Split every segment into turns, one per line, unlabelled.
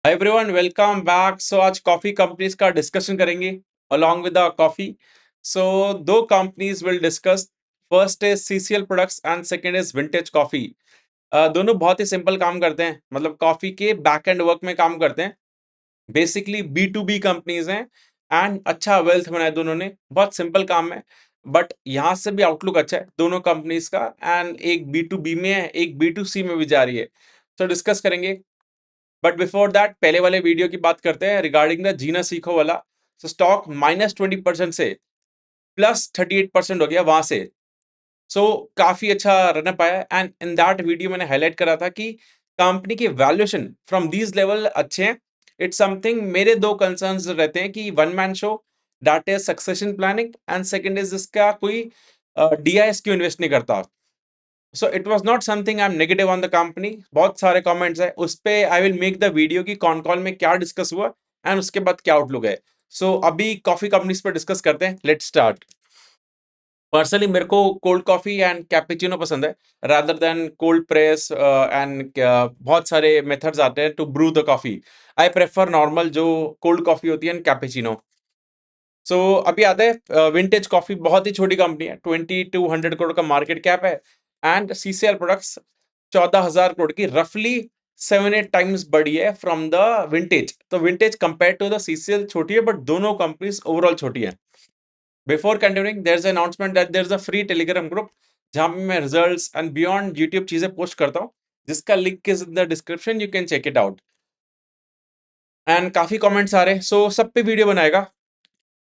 Hi everyone, welcome back. आज coffee companies का discussion करेंगे अलोंग विद द कॉफी। सो दो companies will discuss. First is CCL products and second is vintage coffee. दोनों बहुत ही simple काम करते हैं, मतलब कॉफी के बैक एंड वर्क में काम करते हैं। Basically B to B companies हैं एंड अच्छा वेल्थ बनाया दोनों ने। बहुत सिंपल काम है, बट यहाँ से भी आउटलुक अच्छा है दोनों कंपनीज का। एंड एक बी टू बी में है, एक बी टू सी में भी जा रही है। तो डिस्कस करेंगे, बट बिफोर दैट पहले वाले वीडियो की बात करते हैं रिगार्डिंग द जीना सीखो वाला। स्टॉक -20% से +38% हो गया वहां से। काफी अच्छा रनअप आया एंड इन दैट वीडियो मैंने हाईलाइट करा था कि कंपनी की वैल्यूएशन फ्रॉम दीज लेवल अच्छे हैं। इट्स समथिंग, मेरे दो कंसर्न्स रहते हैं कि one man show, that is succession planning, and second is इसका कोई डीआईएस क्यों इन्वेस्ट नहीं करता। So it was not something I am negative on the company. बहुत सारे कमेंट्स है उस पे, आई विल मेक द वीडियो की कॉन कॉल में क्या डिस्कस हुआ एंड उसके बाद क्या आउटलुक है। अभी कॉफी कंपनीज पर डिस्कस करते हैं। Let's start. पर्सनली मेरे को कोल्ड कॉफी एंड कैपेचिनो पसंद है rather than cold press and बहुत सारे मेथड्स आते हैं to brew the coffee. I prefer normal जो कोल्ड कॉफी होती है एंड कैपेचिनो। अभी आता है विंटेज कॉफी। बहुत ही छोटी कंपनी है, 2200 करोड़ का मार्केट कैप है एंड सीसीएल प्रोडक्ट्स 14,000 करोड़ की, रफली 7-8 टाइम्स बड़ी है फ्रॉम द विंटेज। तो Vintage compare to the CCL छोटी है, बट दोनों कंपनीज ओवरऑल छोटी है। Before continuing, there is announcement that there is a free Telegram group जहां पे मैं रिजल्ट्स एंड बियॉन्ड यूट्यूब चीजें पोस्ट करता हूँ, जिसका link is in the description, you can check it out. And काफी कमेंट्स आ रहे हैं, सब पे वीडियो बनाएगा।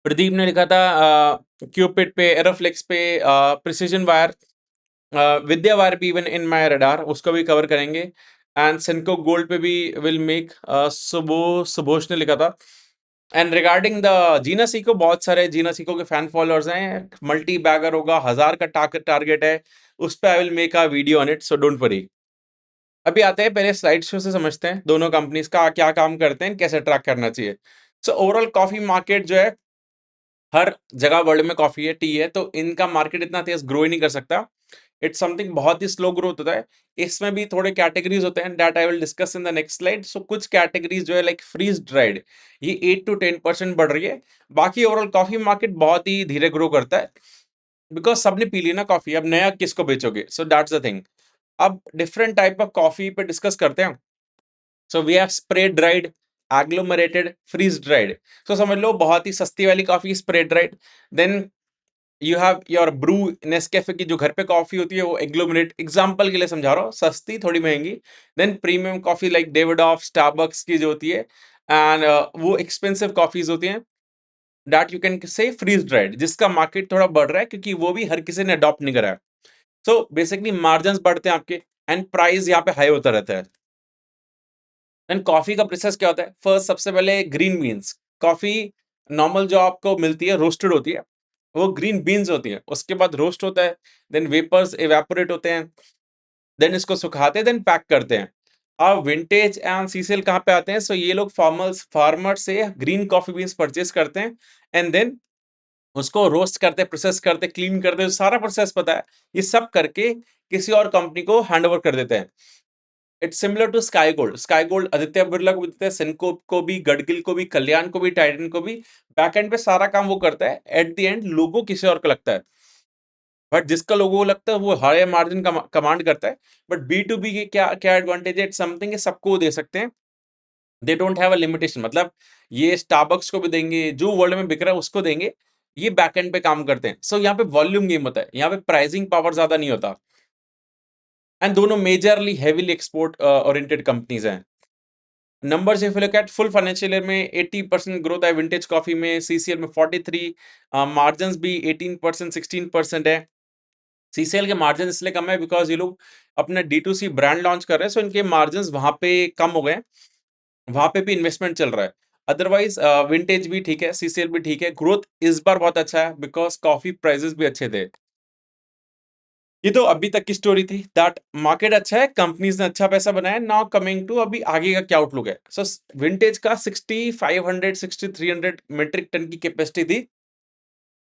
प्रदीप ने लिखा था क्यूपिड पे, एरोफ्लेक्स पे, प्रिसीजन वायर, विद्या वायर भी इवन इन माय रडार, उसको भी कवर करेंगे। एंड सेनको गोल्ड पे भी विल मेक। सुबोश ने लिखा था। And regarding the Jeena Sikho, बहुत सारे जीना सीको के फैन फॉलोअर्स हैं, मल्टी बैगर होगा, 1000 का टारगेट है, उस पर I will make a video on it, so don't worry. अभी आते हैं, पहले स्लाइड शो से समझते हैं दोनों कंपनीज का क्या काम करते हैं, कैसे ट्रैक करना चाहिए। ओवरऑल कॉफी मार्केट जो है, हर जगह वर्ल्ड में कॉफी है, टी है, तो इनका मार्केट इतना तेज ग्रो ही नहीं कर सकता। इट्स समथिंग बहुत ही स्लो ग्रोथ होता है। इसमें भी थोड़े कैटेगरीज होते हैं, that I will discuss in the next slide. कुछ कैटेगरीज जो है लाइक फ्रीज ड्राइड, ये 8 to 10% बढ़ रही है। बाकी ओवरऑल कॉफी मार्केट बहुत ही धीरे ग्रो करता है, बिकॉज सबने पी ली ना कॉफी, अब नया किसको बेचोगे। That's the thing. अब डिफरेंट टाइप ऑफ कॉफी पे डिस्कस करते हैं। We have spray dried, agglomerated, freeze dried. समझ लो बहुत ही सस्ती वाली coffee spray dried. Then you have your brew, Nescafe की जो घर पे कॉफी होती है वो एग्लोमरेट, एग्जांपल के लिए समझा रहा हूँ, सस्ती थोड़ी महंगी। Then premium coffee like Davidoff, Starbucks की जो होती है, एंड वो एक्सपेंसिव कॉफीज होती हैं, that you can say freeze dried, जिसका मार्केट थोड़ा बढ़ रहा है क्योंकि वो भी हर किसी ने अडॉप्ट नहीं करा है। बेसिकली मार्जिन बढ़ते हैं आपके एंड प्राइस यहाँ पे हाई होता रहता है। एंड कॉफी का प्रोसेस क्या होता है, फर्स्ट सबसे पहले ग्रीन बीन्स, कॉफी नॉर्मल जो आपको मिलती है रोस्टेड होती है, वो ग्रीन बीन्स होती है, उसके बाद रोस्ट होता है, देन वेपर्स इवेपोरेट होते हैं, देन इसको सुखाते हैं, देन पैक करते हैं। अब विंटेज एंड सीसीएल कहाँ पे आते हैं, ये लोग फार्मर से ग्रीन कॉफी बीन्स परचेज करते हैं एंड देन उसको रोस्ट करते, प्रोसेस करते, क्लीन करते, सारा प्रोसेस पता है, ये सब करके किसी और कंपनी को हैंड ओवर कर देते हैं। It's similar to Sky Gold. Sky Gold Aditya Birla को भी देते हैं, सेनको को भी, गडगिल को भी, कल्याण को भी, टाइटन को भी। बैक एंड पे सारा काम वो करता है, एट द एंड लोगो किसी और को लगता है, बट जिसका लोगो लगता है वो हायर मार्जिन कमांड करता है। बट बी टू बी के क्या क्या एडवांटेज है, इट्स समथिंग सबको दे सकते हैं। They don't have a limitation, मतलब ये स्टारबक्स को भी देंगे, जो वर्ल्ड में बिक रहा है उसको देंगे। ये बैक एंड पे काम करते हैं। यहाँ पे वॉल्यूम गेम होता है, यहाँ पे प्राइसिंग पावर ज्यादा नहीं होता। एंड दोनों majorly heavily export oriented companies हैं। Numbers if you look at full financial year में 80% ग्रोथ है विंटेज कॉफी में, सीसीएल में 43, मार्जिन्स भी 18% 16% है। सीसीएल के मार्जिन इसलिए कम है बिकॉज ये लोग अपना D to C brand launch कर रहे हैं, इनके मार्जिन वहां पे कम हो गए, वहां पे भी इन्वेस्टमेंट चल रहा है। अदरवाइज विंटेज भी ठीक है, सीसीएल भी ठीक है, ग्रोथ इस बार बहुत अच्छा है बिकॉज कॉफी प्राइसेस भी अच्छे थे। ये तो अभी तक की स्टोरी थी, दैट मार्केट अच्छा है, कंपनीज ने अच्छा पैसा बनाया। नाउ कमिंग टू अभी आगे का क्या आउटलुक है। विंटेज का 6500 6300 मेट्रिक टन की कैपेसिटी थी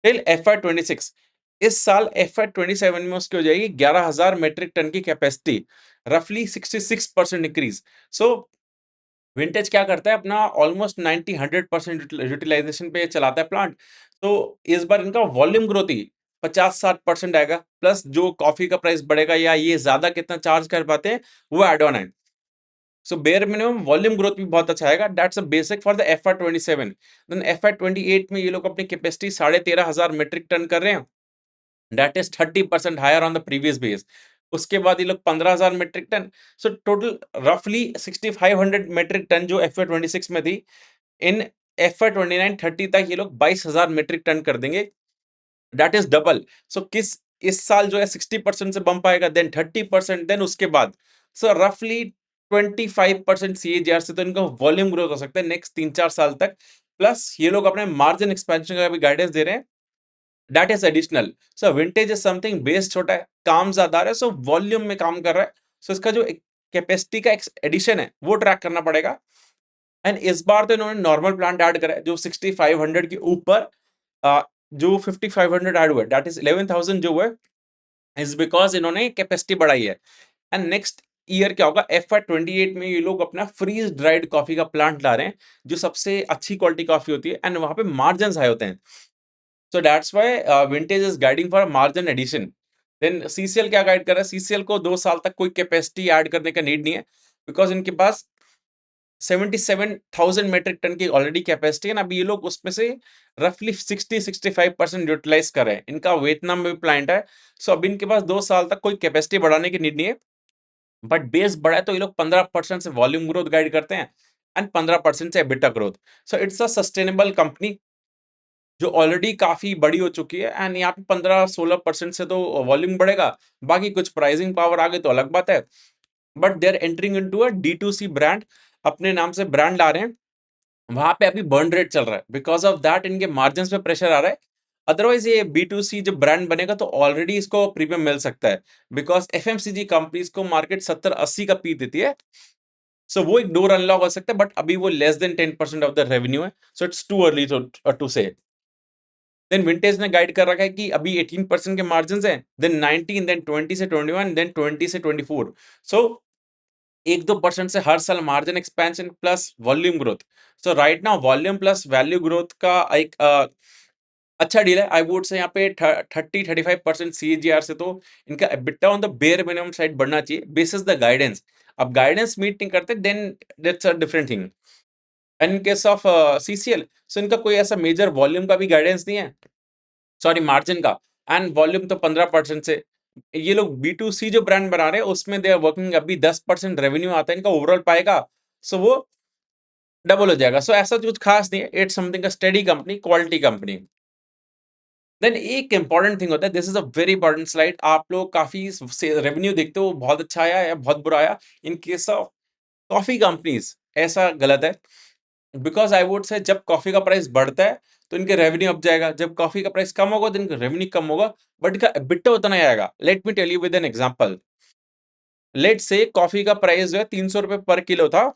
टिल FY 26। इस साल FY 27 में उसकी हो जाएगी 11,000 मेट्रिक टन की कैपेसिटी, रफली 66% इंक्रीज। सो विंटेज क्या करता है, अपना ऑलमोस्ट 90-100% यूटिलाइजेशन पे चलाता है प्लांट। तो इस बार इनका वॉल्यूम ग्रोथ ही 50-60% आएगा, प्लस जो कॉफी का प्राइस बढ़ेगा या ये ज्यादा कितना चार्ज कर पाते हैं वो एड ऑन है। So bare minimum volume growth भी बहुत अच्छा आएगा। That's a basic for the FY 27। Then FY 28 में ये लोग अपनी कैपेसिटी 13,500 मेट्रिक टन कर रहे हैं। That is 30% higher on the previous base. उसके बाद ये लोग 15,000 मेट्रिक टन। सो टोटल रफली 6,500 मेट्रिक टन जो FY 26 में थी, इन FY 29-30 तक ये लोग 22,000 मेट्रिक टन कर देंगे। That is double. सो किस इस साल जो है 60% से बम्प आएगा, देन 30%, देन उसके बाद सो रफली 25% CAGR से तो इनका वॉल्यूम ग्रोथ हो सकता है नेक्स्ट 3-4 साल तक। प्लस ये लोग अपने मार्जिन एक्सपेंशन का भी गाइडेंस दे रहे हैं, that is additional. So vintage is something base छोटा है, काम ज्यादा आ रहा है, सो वॉल्यूम में काम कर रहा है। सो इसका जो कैपेसिटी का एडिशन है वो ट्रैक करना पड़ेगा। एंड इस बार तो इन्होंने नॉर्मल प्लांट ऐड करा है जो 6500 के ऊपर, जो 5500 ऐड हुआ है, दैट इज 11,000 जो हुआ है, इज बिकॉज इन्होंने कैपेसिटी बढ़ाई है। एंड नेक्स्ट ईयर क्या होगा, FY 28 में ये लोग अपना फ्रीज ड्राइड कॉफी का प्लांट ला रहे हैं, जो सबसे अच्छी क्वालिटी कॉफी होती है एंड वहां पे मार्जिन हाई होते हैं। So that's why Vintage is guiding for margin addition. Then CCL क्या गाइड कर रहा है, CCL को 2 साल तक कोई कैपेसिटी ऐड करने का नीड नहीं है, बिकॉज इनके पास 77,000 मेट्रिक टन की ऑलरेडी कैपेसिटी है ना। अभी ये लोग उसमें से रफली 60-65% यूटिलाइज कर रहे हैं। इनका वियतनाम में भी प्लांट है। सो अब इनके पास 2 साल तक कोई कैपेसिटी बढ़ाने की नीड नहीं है। बट बेस बड़ा है तो ये लोग 15% से वॉल्यूम ग्रोथ गाइड करते हैं एंड 15% से EBITDA growth. So it's a sustainable company जो ऑलरेडी काफी बड़ी हो चुकी है, एंड यहाँ पे 15-16% से तो वॉल्यूम बढ़ेगा। बाकी कुछ प्राइसिंग पावर आगे तो अलग बात है। But they are entering into a D2C brand, अपने नाम से ब्रांड ला रहे हैं। वहां पे अभी बर्न रेट चल रहा है, बिकॉज ऑफ दैट इनके मार्जिन पे प्रेशर आ रहा है। अदरवाइज ये B2C जब ब्रांड बनेगा तो ऑलरेडी इसको प्रीमियम मिल सकता है, बिकॉज FMCG कंपनीज को मार्केट 70-80 का पी देती है। सो वो एक डोर अनलॉक हो सकता है, बट अभी वो less than 10% of the revenue है। So it's too early to say. Then Vintage ने गाइड कर रखा है कि अभी 18% के मार्जिन हैं, देन 19, देन 20 से 21, देन 20 से 24। सो 1-2% से हर साल margin expansion plus volume growth. So right now volume plus value growth का एक अच्छा डील है। आई वुड से यहाँ पे 30-35% CAGR से तो इनका EBITDA on the bare minimum side बढ़ना चाहिए, बेसिस द गाइडेंस। अब गाइडेंस मीट नहीं करते, then that's a different thing. And in case of CCL, so इनका कोई ऐसा मेजर वॉल्यूम का भी गाइडेंस नहीं है, सॉरी मार्जिन का। एंड वॉल्यूम तो 15% से ये लोग B2C जो ब्रांड बना रहे हैं उसमें दे आर वर्किंग, अभी 10% रेवेन्यू आता है इनका ओवरऑल पाएगा, सो वो डबल हो जाएगा। सो ऐसा कुछ खास नहीं है, it's something a steady company, quality company. Then एक इंपॉर्टेंट थिंग होता है, this is a very important slide. आप लोग काफी रेवेन्यू देखते हो बहुत अच्छा आया या बहुत बुरा आया। इन केस ऑफ कॉफी कंपनीज ऐसा गलत है, बिकॉज आई वुड से जब कॉफी का प्राइस बढ़ता है तो इनके रेवेन्यू अप जाएगा, जब कॉफी का प्राइस कम होगा तो इनका रेवेन्यू कम होगा, बट इनका EBITDA उतना ही आएगा। Let me tell you with an example. Let say coffee का प्राइस जो है 300 रुपए पर किलो था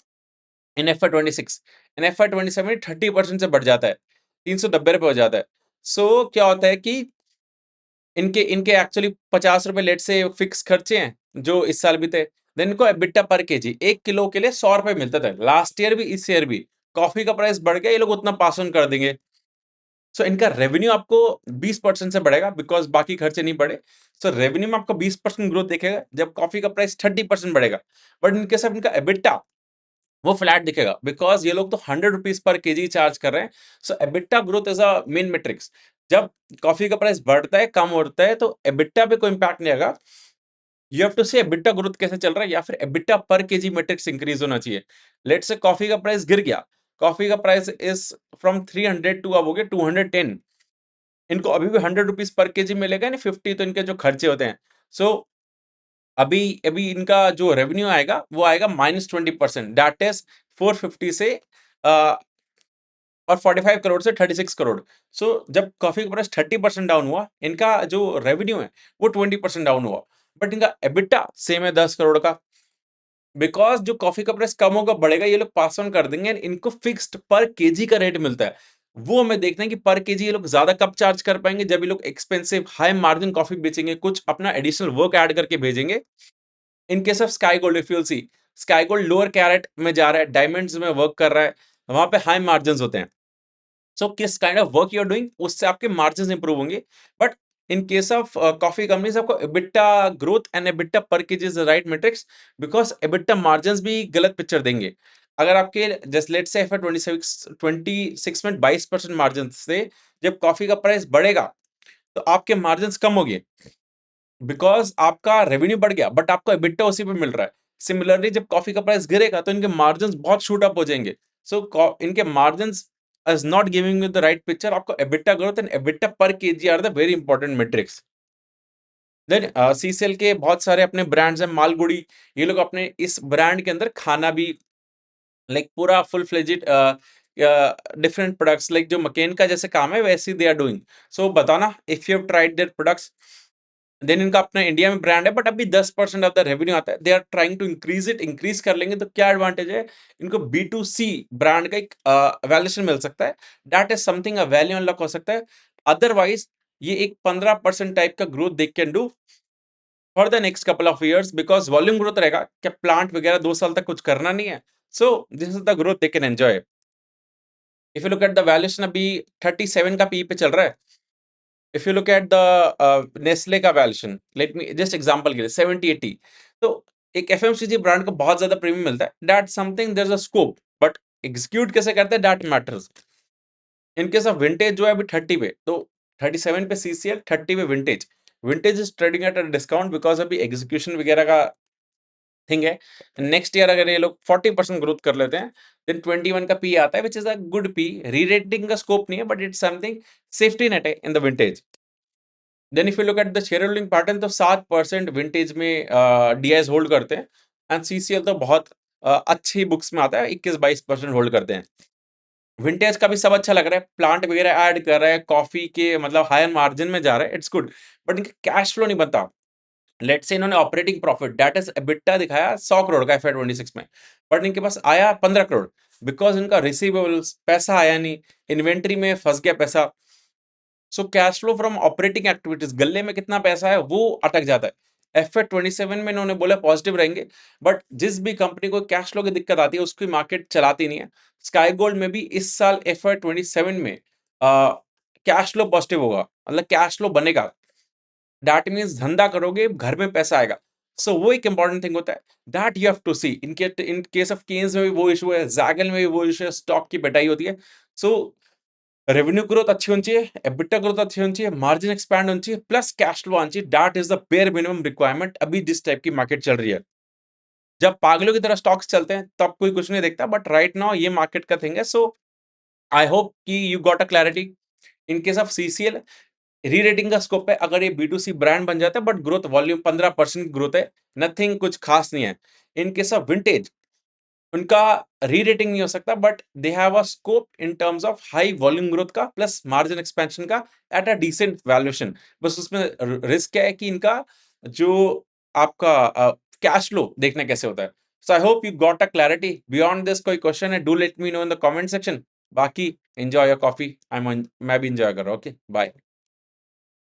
इन FY 26। इन FY 27 30% से बढ़ जाता है, 390 रुपए हो जाता है। सो क्या होता है कि इनके इनके एक्चुअली 50 रुपए लेट से फिक्स खर्चे हैं जो इस साल भी थे। देन इनको EBITDA पर केजी 1 किलो के लिए 100 रुपए मिलता था लास्ट ईयर भी, इस ईयर भी। कॉफी का प्राइस बढ़ गया, ये लोग उतना पास ऑन कर देंगे। सो इनका रेवेन्यू आपको 20% से बढ़ेगा, बिकॉज बाकी खर्चे नहीं बढ़े। सो रेवेन्यू में आपको 20% ग्रोथ दिखेगा जब कॉफी का प्राइस 30% बढ़ेगा। बट इनके साथ इनका EBITDA वो फ्लैट दिखेगा, बिकॉज ये लोग तो 100 रुपीज पर केजी चार्ज कर रहे हैं। सो EBITDA growth is a main matrix. जब कॉफी का प्राइस बढ़ता है कम होता है तो EBITDA पे कोई इंपैक्ट नहीं आएगा। यू हैव टू से EBITDA ग्रोथ कैसे चल रहा है, या फिर EBITDA per KG matrix increase होना चाहिए। लेट से कॉफी का प्राइस गिर गया, कॉफी का प्राइस इज फ्रॉम 300 टू अब हो गया 210। इनको अभी भी 100 रुपीज पर केजी मिलेगा, नहीं 50, तो इनके जो खर्चे होते हैं। सो अभी अभी इनका जो रेवेन्यू आएगा वो आएगा -20%, दैट इज 450 से और 45 करोड़ से 36 करोड़। सो जब कॉफी का प्राइस 30% डाउन हुआ, इनका जो रेवेन्यू है वो 20% डाउन हुआ, बट इनका EBITDA सेम है 10 करोड़ का। बिकॉज जो कॉफी का प्राइस कम होगा बढ़ेगा, ये लोग पास ऑन कर देंगे, इनको फिक्स्ड पर केजी का रेट मिलता है। वो हमें देखना है कि पर केजी ये लोग ज्यादा कब चार्ज कर पाएंगे, जब ये लोग एक्सपेंसिव हाई मार्जिन कॉफी बेचेंगे, कुछ अपना एडिशनल वर्क ऐड करके भेजेंगे। In case of Sky Gold, if you will see, Sky Gold lower carat में जा रहा है, डायमंड्स में वर्क कर रहा है, वहां पे हाई मार्जिन होते हैं। सो किस kind of work you are doing, उससे आपके मार्जिन इंप्रूव होंगे। But in case of coffee companies, आपको EBITDA growth and EBITDA per KG is the right metrics, because EBITDA margin भी गलत पिक्चर देंगे। अगर आपके जस्ट लेट से FY26 में 22% मार्जिन से, जब कॉफी का प्राइस बढ़ेगा तो आपके मार्जिन कम हो गए, बिकॉज आपका रेवेन्यू बढ़ गया बट आपको एबिटा उसी पे मिल रहा है। सिमिलरली जब कॉफी का प्राइस गिरेगा तो इनके मार्जिन बहुत शूट अप हो जाएंगे। सो इनके margin is not giving you the right picture। आपको EBITDA growth and EBITDA per KG are the very important metrics. Then CCL के बहुत सारे अपने ब्रांड्स हैं, मालगुड़ी, ये लोग अपने इस ब्रांड के अंदर खाना भी लाइक पूरा full fledged different products, like जो मकेन का जैसे काम है वैसे दे आर डूइंग। सो बताना if you have tried their products. Then इनका अपना इंडिया में ब्रांड है बट अभी 10% ऑफ द रेवेन्यू आता है। They are trying to increase कर लेंगे तो क्या एडवांटेज है, इनको B2C ब्रांड का एक वैल्यूएशन मिल सकता है। That is something a value unlock हो सकता है। अदरवाइज ये एक 15% टाइप का growth they can do for the next couple of years, because volume growth रहेगा, क्या प्लांट वगैरह 2 साल तक कुछ करना नहीं है। So this is the growth they can enjoy. If you look at the valuation, अभी 37 का पी पे चल रहा है। If you look at the Nestle का valuation, let me just example के लिए 70-80, तो एक एफएमसीजी ब्रांड को बहुत ज्यादा प्रीमियम मिलता है। That something there is a scope, but execute कैसे करते हैं that matters. In case of Vintage जो है अभी 30 पे, तो 37 पे सीसीएल, 30 पे vintage. Vintage is trading at a discount because अभी एग्जीक्यूशन वगैरह का थिंग है। नेक्स्ट ईयर अगर ये लोग 40% ग्रोथ कर लेते हैं, देन 21 का पी आता है, which is a good P. Re rating का स्कोप नहीं है but it's something safety net है in the Vintage. Then if you look at the share holding pattern, तो 7% विंटेज में डीआईएस होल्ड करते हैं, एंड सीसीएल तो बहुत अच्छी बुक्स में आता है, 21-22% होल्ड करते हैं। विंटेज का भी सब अच्छा लग रहा है, प्लांट वगैरह ऐड कर रहा है, कॉफी के मतलब हायर मार्जिन में जा रहा है, इट्स गुड। बट इनका कैश फ्लो नहीं बनता। लेट्स से इन्होंने operating profit that is EBITDA दिखाया 100 करोड़ का FY26 में, बट इनके पास आया 15 करोड़, बिकॉज इनका रिसीवेबल्स पैसा आया नहीं, इन्वेंट्री में फंस गया पैसा। So cash flow from operating activities, गले में कितना पैसा है वो अटक जाता है। FY27 में इन्होंने बोला पॉजिटिव रहेंगे, बट जिस भी कंपनी को कैश फ्लो की दिक्कत आती है उसकी मार्केट चलाती नहीं है। स्काई गोल्ड में भी इस साल FY27 में कैश फ्लो पॉजिटिव होगा, मतलब कैश फ्लो बनेगा। दैट मीन्स धंधा करोगे घर में पैसा आएगा। सो वो एक इंपॉर्टेंट थिंग होता है, that you have to see. In case of cans में भी वो इशू है, जैगल में भी वो इशू है, स्टॉक की पिटाई होती है। सो रेवेन्यू ग्रोथ अच्छी होनी चाहिए, एबिटा ग्रोथ अच्छी होनी चाहिए, मार्जिन एक्सपैंड होनी चाहिए, प्लस कैश फ्लो आनी चाहिए। That is the bare minimum requirement अभी जिस टाइप की मार्केट चल रही है। जब पागलों की तरह स्टॉक्स चलते हैं तब कोई कुछ नहीं देखता, बट राइट नाउ ये मार्केट का थिंग है। सो आई होप कि you got a clarity. In case of CCL, री रेटिंग का स्कोप है, अगर ये B2C ब्रांड बन जाता है, बट ग्रोथ वॉल्यूम 15% ग्रोथ है, नथिंग कुछ खास नहीं है। इन केस ऑफ विंटेज, उनका री रेटिंग नहीं हो सकता, but they have a scope in terms of high volume growth का प्लस मार्जिन एक्सपेंशन का एट अ डिसेंट वैल्यूएशन। बस उसमें रिस्क क्या है कि इनका जो आपका कैश फ्लो देखना कैसे होता है। So I hope you got a clarity. Beyond this कोई क्वेश्चन है, do let me know in the comment section. बाकी एंजॉय योर कॉफी, मैं भी एंजॉय कर रहा हूँ। Okay, bye.